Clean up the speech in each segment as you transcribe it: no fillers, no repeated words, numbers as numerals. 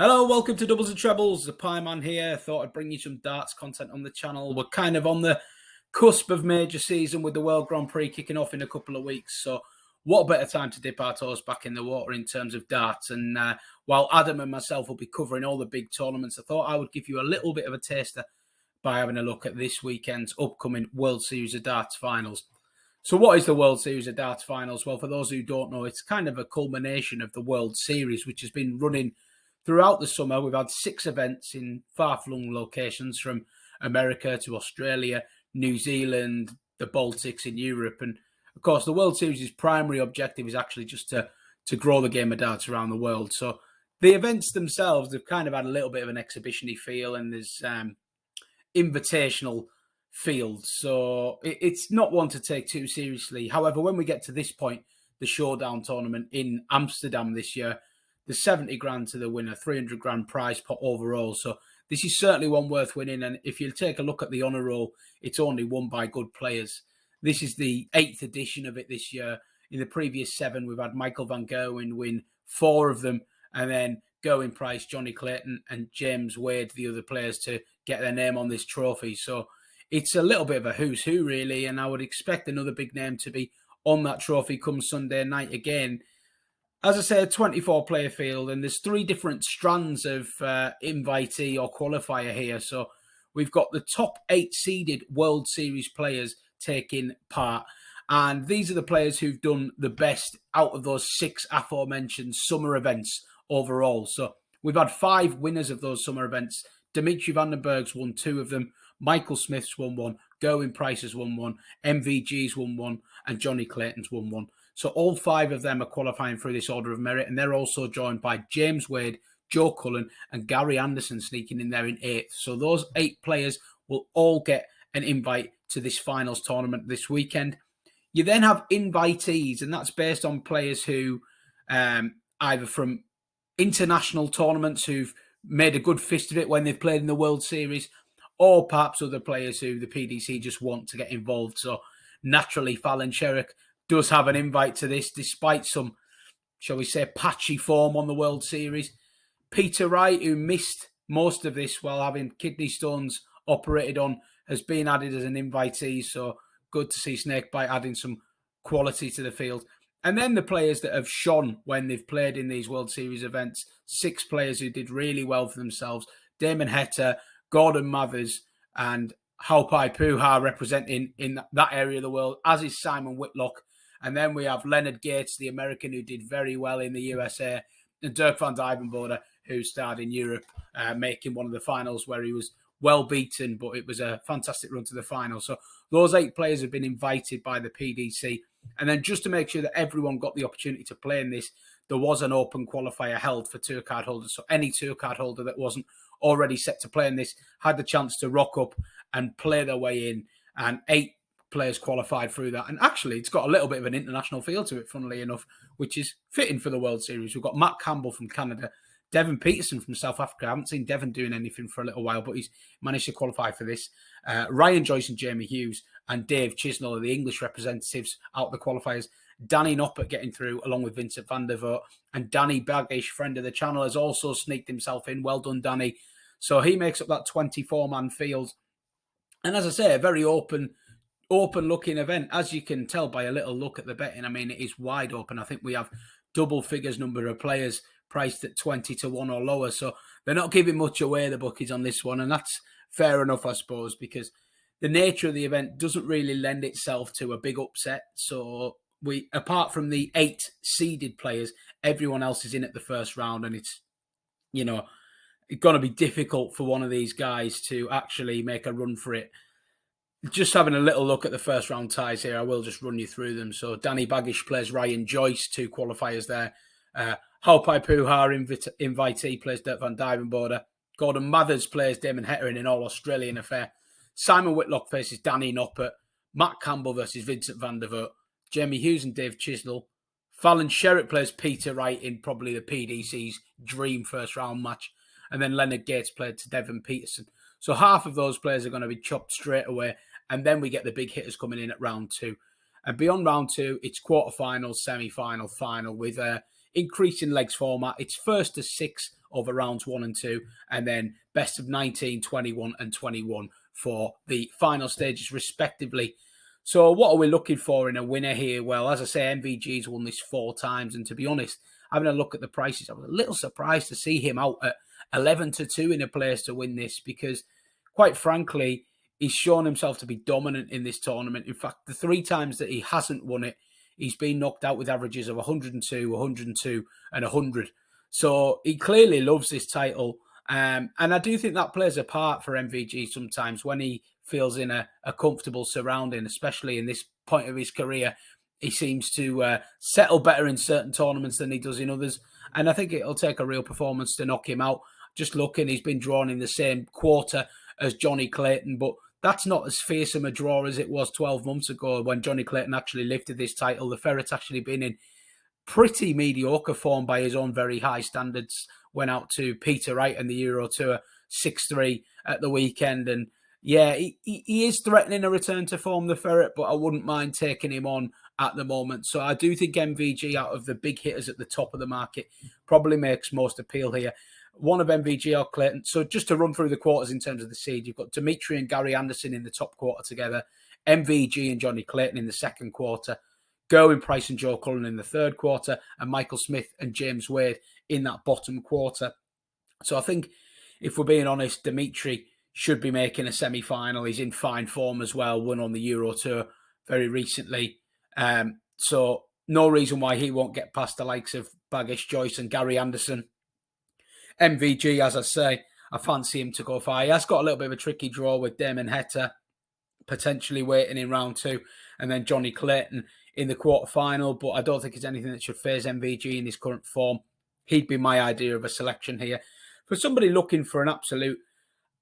Hello, welcome to Doubles and Trebles. The Pieman here. Thought I'd bring you some darts content on the channel. We're kind of on the cusp of major season with the World Grand Prix kicking off in a couple of weeks. So what a better time to dip our toes back in the water in terms of darts. And while Adam and myself will be covering all the big tournaments, I thought I would give you a little bit of a taster by having a look at this weekend's upcoming World Series of Darts finals. So what is the World Series of Darts finals? Well, for those who don't know, it's kind of a culmination of the World Series, which has been running throughout the summer. We've had 6 events in far-flung locations from America to Australia, New Zealand, the Baltics, in Europe. And, of course, the World Series' primary objective is actually just to grow the game of darts around the world. So the events themselves, they've kind of had a little bit of an exhibition-y feel, and there's invitational fields. So it's not one to take too seriously. However, when we get to this point, the Showdown tournament in Amsterdam this year, there's 70 grand to the winner, 300 grand prize pot overall. So this is certainly one worth winning. And if you take a look at the honour roll, it's only won by good players. This is the 8th edition of it this year. In the previous 7, we've had Michael van Gerwen win 4 of them. And then Gerwin Price, Johnny Clayton and James Wade, the other players, to get their name on this trophy. So it's a little bit of a who's who, really. And I would expect another big name to be on that trophy come Sunday night again. As I say, a 24-player field, and there's 3 different strands of invitee or qualifier here. So we've got the top 8 seeded World Series players taking part. And these are the players who've done the best out of those 6 aforementioned summer events overall. So we've had 5 winners of those summer events. Dimitri Van den Berg's won 2 of them. Michael Smith's won 1. Gerwin Price has won 1. MVG's won 1. And Johnny Clayton's won 1. So all 5 of them are qualifying through this order of merit, and they're also joined by James Wade, Joe Cullen, and Gary Anderson sneaking in there in 8th. So those 8 players will all get an invite to this finals tournament this weekend. You then have invitees, and that's based on players who either from international tournaments who've made a good fist of it when they've played in the World Series, or perhaps other players who the PDC just want to get involved. So naturally, Fallon Sherrick does have an invite to this, despite some, shall we say, patchy form on the World Series. Peter Wright, who missed most of this while having kidney stones operated on, has been added as an invitee. So good to see Snakebite adding some quality to the field. And then the players that have shone when they've played in these World Series events, 6 players who did really well for themselves. Damon Heta, Gordon Mathers, and Haupai Puha representing in that area of the world, as is Simon Whitlock. And then we have Leonard Gates, the American, who did very well in the USA, and Dirk van Dijvenbode, who starred in Europe, making one of the finals where he was well beaten, but it was a fantastic run to the final. So those 8 players have been invited by the PDC. And then just to make sure that everyone got the opportunity to play in this, there was an open qualifier held for tour card holders. So any tour card holder that wasn't already set to play in this had the chance to rock up and play their way in. And 8 players qualified through that. And actually, it's got a little bit of an international feel to it, funnily enough, which is fitting for the World Series. We've got Matt Campbell from Canada, Devon Peterson from South Africa. I haven't seen Devon doing anything for a little while, but he's managed to qualify for this. Ryan Joyce and Jamie Hughes and Dave Chisnell are the English representatives out the qualifiers. Danny Noppert getting through along with Vincent Van Der Vaal. And Danny Baggish, friend of the channel, has also sneaked himself in. Well done, Danny. So he makes up that 24-man field. And as I say, a very open-looking event, as you can tell by a little look at the betting. I mean, it is wide open. I think we have double figures number of players priced at 20 to 1 or lower. So they're not giving much away, the bookies, on this one. And that's fair enough, I suppose, because the nature of the event doesn't really lend itself to a big upset. So apart from the 8 seeded players, everyone else is in at the first round. And it's, it's going to be difficult for one of these guys to actually make a run for it. Just having a little look at the first round ties here, I will just run you through them. So Danny Baggish plays Ryan Joyce, 2 qualifiers there. Haupai Puha, invitee, plays Dirk van Dijvenbode. Gordon Mathers plays Damon Heta in an all-Australian affair. Simon Whitlock faces Danny Noppert. Matt Campbell versus Vincent Van Der Vaal. Jamie Hughes and Dave Chisnell. Fallon Sherrick plays Peter Wright in probably the PDC's dream first round match. And then Leonard Gates played to Devon Peterson. So half of those players are going to be chopped straight away. And then we get the big hitters coming in at round 2. And beyond round 2, it's quarterfinals, semi-final, final with increasing legs format. It's first to 6 over rounds 1 and 2, and then best of 19, 21, and 21 for the final stages, respectively. So what are we looking for in a winner here? Well, as I say, MVG's won this 4 times, and to be honest, having a look at the prices, I was a little surprised to see him out at 11-2 in a place to win this, because quite frankly, he's shown himself to be dominant in this tournament. In fact, the 3 times that he hasn't won it, he's been knocked out with averages of 102, 102, and 100. So he clearly loves this title. And I do think that plays a part for MVG sometimes when he feels in a comfortable surrounding, especially in this point of his career. He seems to settle better in certain tournaments than he does in others. And I think it'll take a real performance to knock him out. Just looking, he's been drawn in the same quarter as Johnny Clayton, but that's not as fearsome a draw as it was 12 months ago when Johnny Clayton actually lifted this title. The Ferret's actually been in pretty mediocre form by his own very high standards. Went out to Peter Wright in the Euro Tour 6-3 at the weekend. And yeah, he is threatening a return to form, the Ferret, but I wouldn't mind taking him on at the moment. So I do think MVG, out of the big hitters at the top of the market, probably makes most appeal here. One of MVG or Clayton. So just to run through the quarters in terms of the seed, you've got Dimitri and Gary Anderson in the top quarter together, MVG and Johnny Clayton in the second quarter, Gerwin Price and Joe Cullen in the third quarter, and Michael Smith and James Wade in that bottom quarter. So I think, if we're being honest, Dimitri should be making a semi-final. He's in fine form as well, won on the Euro Tour very recently. So no reason why he won't get past the likes of Bagish Joyce and Gary Anderson. MVG, as I say, I fancy him to go far. He has got a little bit of a tricky draw with Damon Heta potentially waiting in round 2, and then Johnny Clayton in the quarterfinal, but I don't think it's anything that should faze MVG in his current form. He'd be my idea of a selection here. For somebody looking for an absolute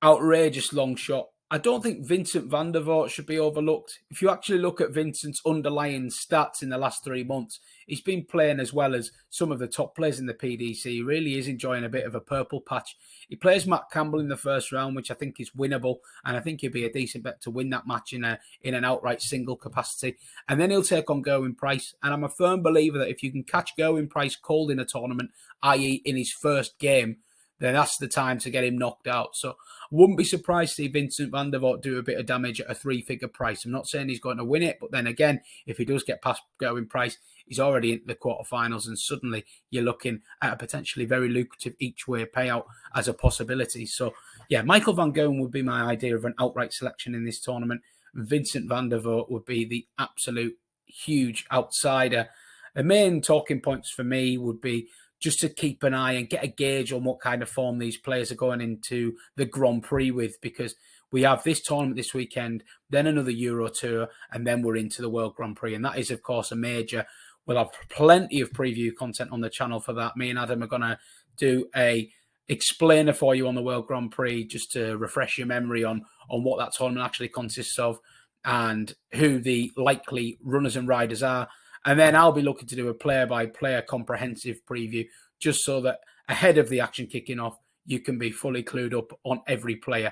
outrageous long shot, I don't think Vincent Van Der Vaal should be overlooked. If you actually look at Vincent's underlying stats in the last 3 months, he's been playing as well as some of the top players in the PDC. He really is enjoying a bit of a purple patch. He plays Matt Campbell in the first round, which I think is winnable, and I think he'll be a decent bet to win that match in an outright single capacity. And then he'll take on Gerwin Price, and I'm a firm believer that if you can catch Gerwin Price cold in a tournament, i.e. in his first game, then that's the time to get him knocked out. So I wouldn't be surprised to see Vincent Van Der Vaal do a bit of damage at a 3-figure price. I'm not saying he's going to win it, but then again, if he does get past Gerwin Price, he's already in the quarterfinals, and suddenly you're looking at a potentially very lucrative each-way payout as a possibility. So yeah, Michael van Gerwen would be my idea of an outright selection in this tournament. Vincent Van Der Vaal would be the absolute huge outsider. The main talking points for me would be just to keep an eye and get a gauge on what kind of form these players are going into the Grand Prix with, because we have this tournament this weekend, then another Euro Tour, and then we're into the World Grand Prix. And that is, of course, a major. We'll have plenty of preview content on the channel for that. Me and Adam are going to do a explainer for you on the World Grand Prix, just to refresh your memory on what that tournament actually consists of and who the likely runners and riders are. And then I'll be looking to do a player-by-player comprehensive preview, just so that ahead of the action kicking off, you can be fully clued up on every player.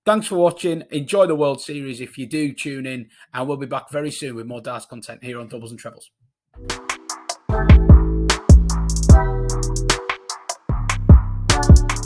Thanks for watching. Enjoy the World Series if you do tune in, and we'll be back very soon with more darts content here on Doubles and Trebles.